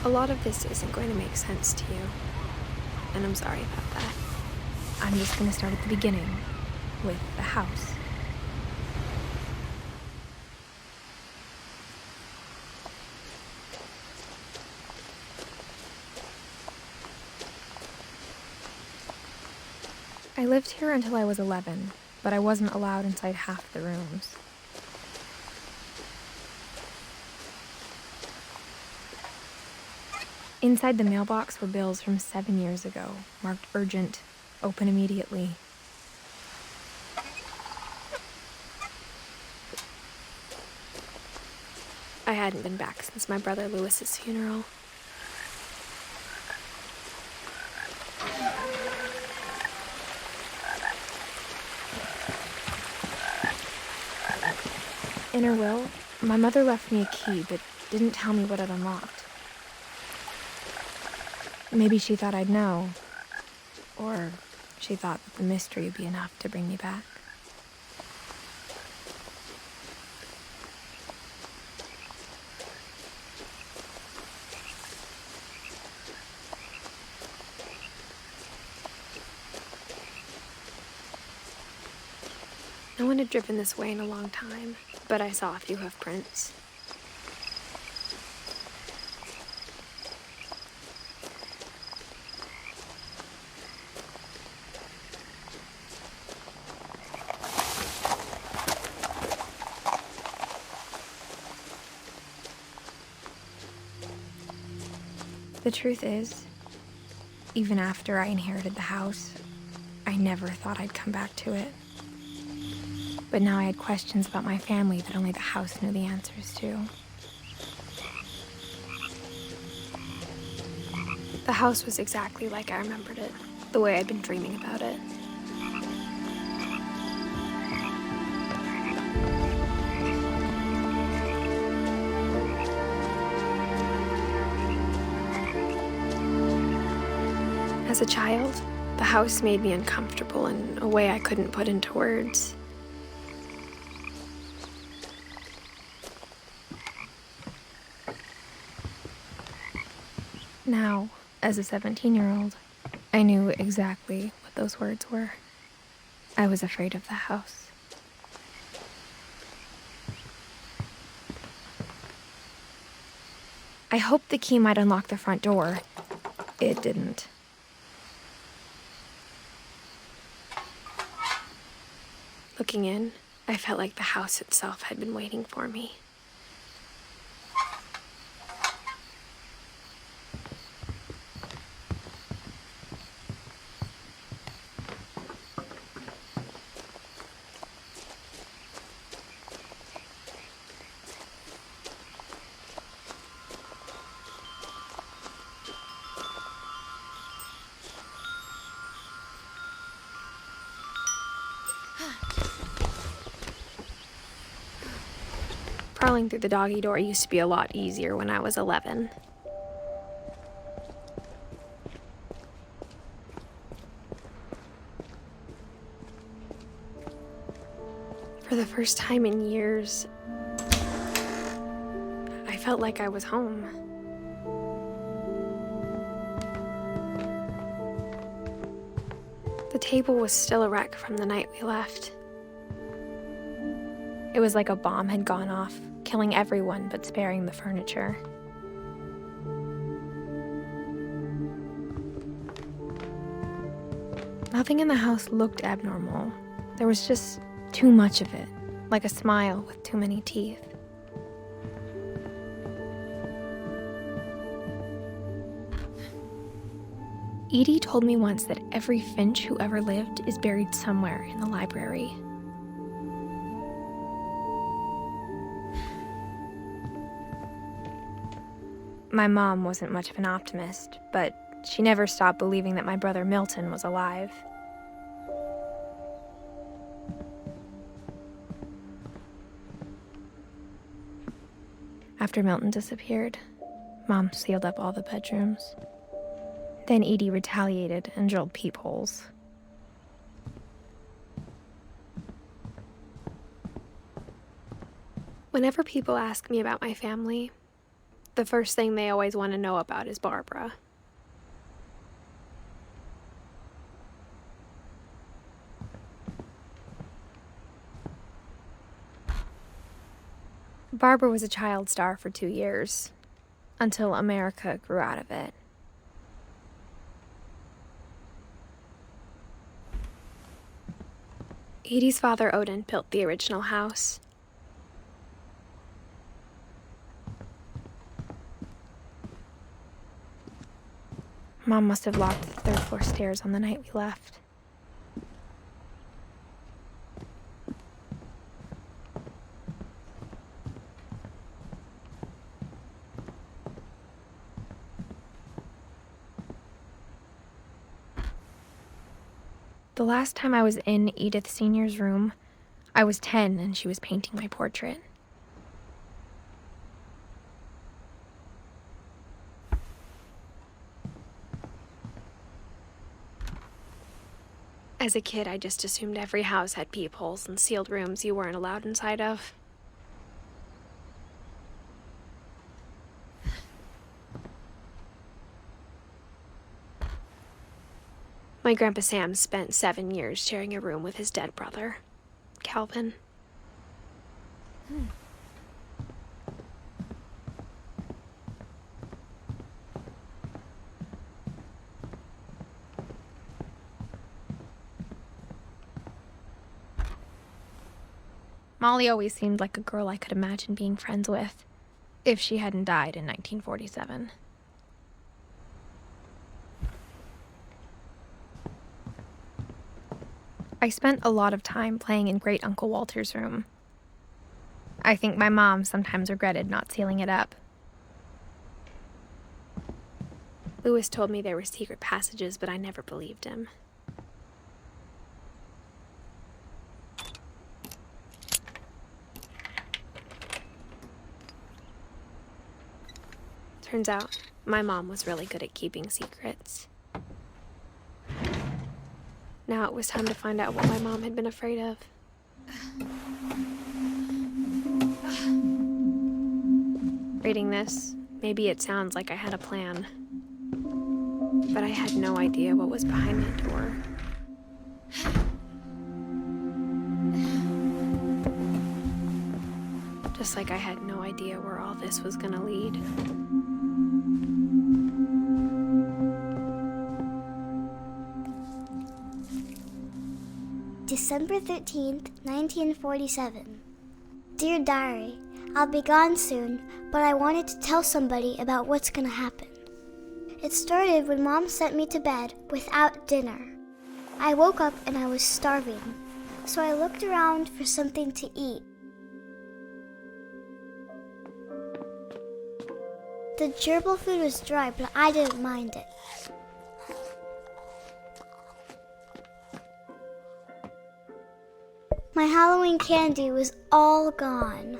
A lot of this isn't going to make sense to you, and I'm sorry about that. I'm just going to start at the beginning, with the house. I lived here until I was 11, but I wasn't allowed inside half the rooms. Inside the mailbox were bills from 7 years ago, marked urgent, open immediately. I hadn't been back since my brother Lewis's funeral. In her will, my mother left me a key, but didn't tell me what it unlocked. Maybe she thought I'd know, or she thought that the mystery would be enough to bring me back. No one had driven this way in a long time, but I saw a few hoof prints. The truth is, even after I inherited the house, I never thought I'd come back to it. But now I had questions about my family that only the house knew the answers to. The house was exactly like I remembered it, the way I'd been dreaming about it. As a child, the house made me uncomfortable in a way I couldn't put into words. Now, as a 17-year-old, I knew exactly what those words were. I was afraid of the house. I hoped the key might unlock the front door. It didn't. Looking in, I felt like the house itself had been waiting for me. Crawling through the doggy door used to be a lot easier when I was 11. For the first time in years, I felt like I was home. The table was still a wreck from the night we left. It was like a bomb had gone off, killing everyone but sparing the furniture. Nothing in the house looked abnormal. There was just too much of it, like a smile with too many teeth. Edie told me once that every Finch who ever lived is buried somewhere in the library. My mom wasn't much of an optimist, but she never stopped believing that my brother Milton was alive. After Milton disappeared, Mom sealed up all the bedrooms. Then Edie retaliated and drilled peepholes. Whenever people ask me about my family, The first thing they always want to know about is Barbara. Barbara was a child star for 2 years, until America grew out of it. Edie's father, Odin, built the original house. Mom must have locked the third floor stairs on the night we left. The last time I was in Edith Sr.'s room, I was 10 and she was painting my portrait. As a kid, I just assumed every house had peepholes and sealed rooms you weren't allowed inside of. My Grandpa Sam spent 7 years sharing a room with his dead brother, Calvin. Molly always seemed like a girl I could imagine being friends with, if she hadn't died in 1947. I spent a lot of time playing in Great Uncle Walter's room. I think my mom sometimes regretted not sealing it up. Lewis told me there were secret passages, but I never believed him. Turns out, my mom was really good at keeping secrets. Now it was time to find out what my mom had been afraid of. Reading this, maybe it sounds like I had a plan. But I had no idea what was behind that door. Just like I had no idea where all this was gonna lead. December 13th, 1947. Dear Diary, I'll be gone soon, but I wanted to tell somebody about what's gonna happen. It started when Mom sent me to bed without dinner. I woke up and I was starving, so I looked around for something to eat. The gerbil food was dry, but I didn't mind it. My Halloween candy was all gone.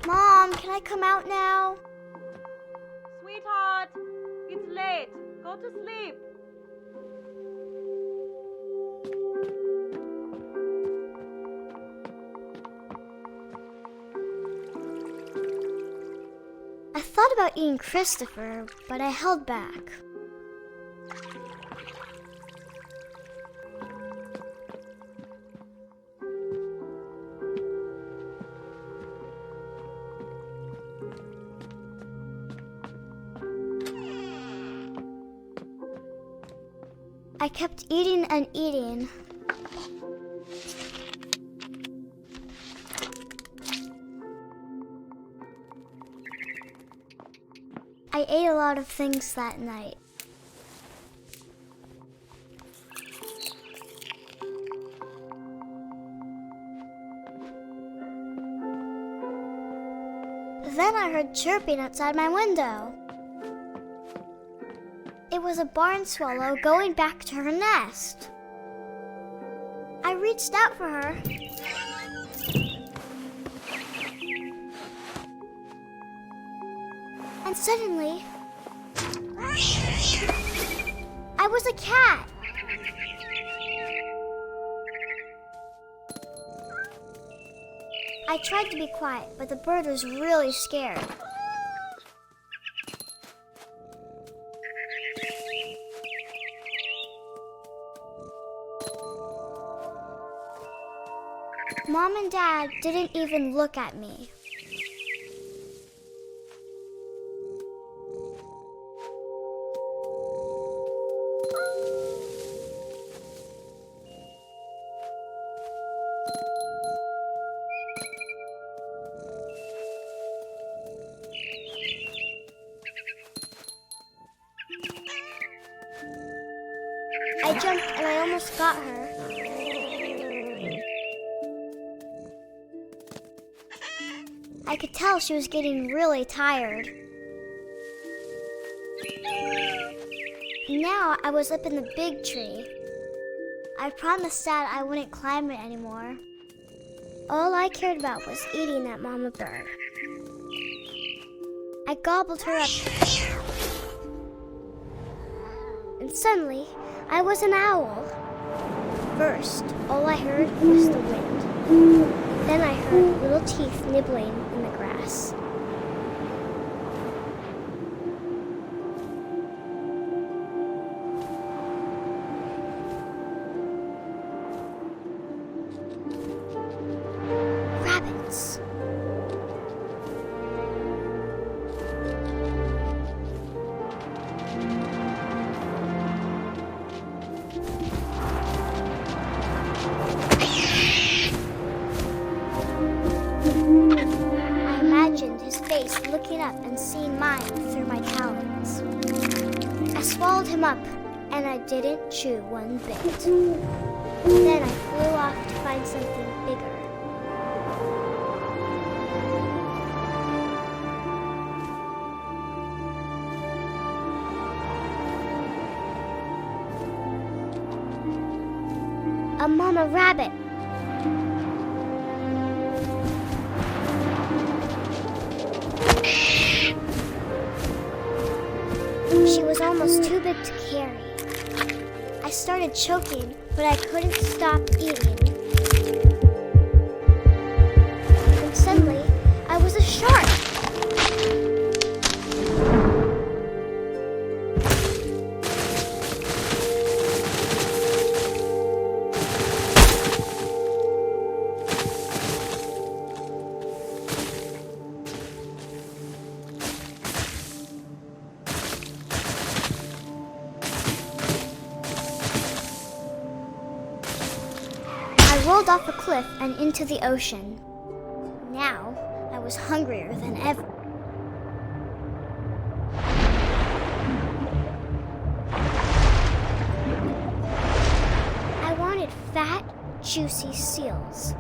Mom, can I come out now? Sweetheart, it's late. Go to sleep. I thought about eating Christopher, but I held back. I kept eating and eating. I ate a lot of things that night. Then I heard chirping outside my window. It was a barn swallow going back to her nest. I reached out for her. And suddenly, I was a cat. I tried to be quiet, but the bird was really scared. Mom and Dad didn't even look at me. I jumped and I almost got her. I could tell she was getting really tired. Now I was up in the big tree. I promised Dad I wouldn't climb it anymore. All I cared about was eating that mama bird. I gobbled her up. And suddenly, I was an owl. First, all I heard was the wind. Then I heard little teeth nibbling in the grass. Rabbits. I imagined his face looking up and seeing mine through my talons. I swallowed him up, and I didn't chew one bit. Then I flew off to find something bigger. A mama rabbit. She was almost too big to carry. I started choking, but I couldn't stop eating. And suddenly, I was a shark. I rolled off a cliff and into the ocean. Now, I was hungrier than ever. I wanted fat, juicy seals.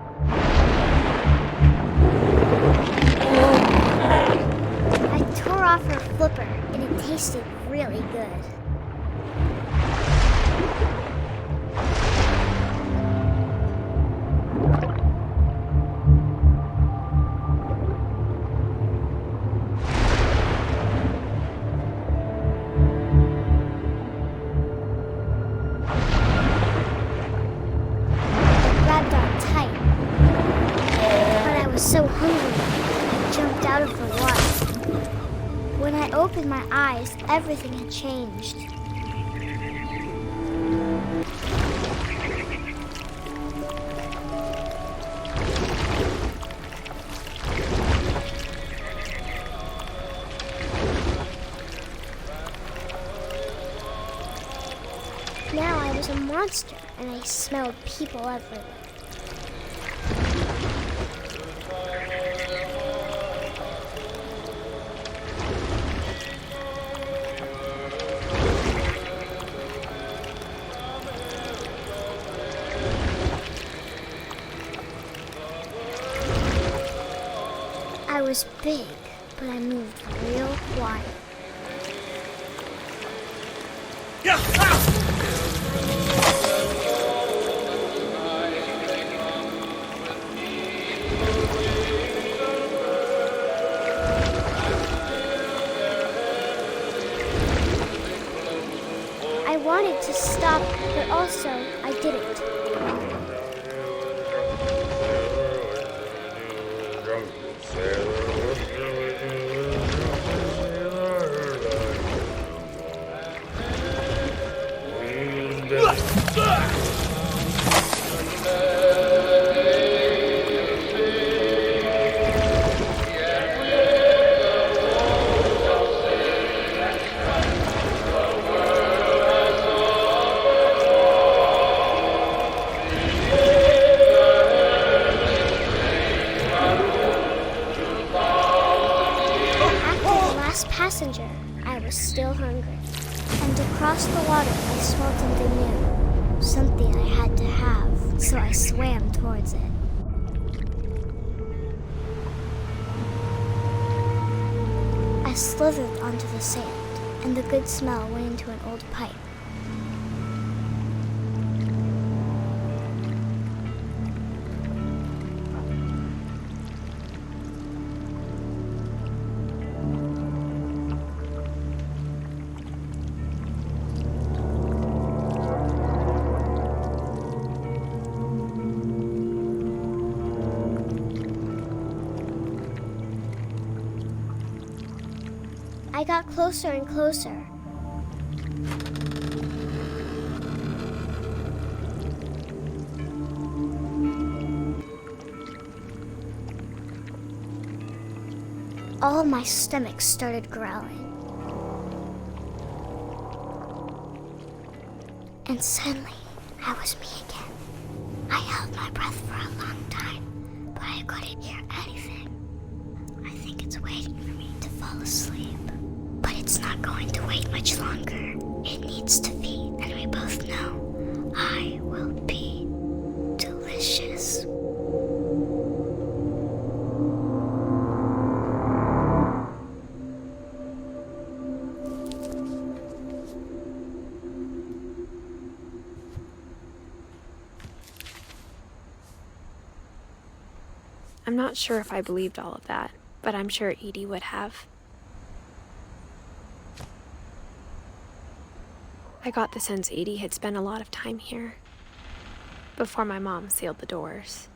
I tore off her flipper, and it tasted really good. So hungry, I jumped out of the water. When I opened my eyes, everything had changed. Now I was a monster, and I smelled people everywhere. I was big, but I moved real quiet. I wanted to stop, but also I didn't. Passenger, I was still hungry. And across the water, I smelled something new. Something I had to have, so I swam towards it. I slithered onto the sand, and the good smell went into an old pipe. I got closer and closer. All my stomach started growling. And suddenly, I was me again. I held my breath for a long time, but I couldn't hear anything. I think it's waiting for me to fall asleep. But it's not going to wait much longer. It needs to feed, and we both know I will be delicious. I'm not sure if I believed all of that, but I'm sure Edie would have. I got the sense Edie had spent a lot of time here, before my mom sealed the doors.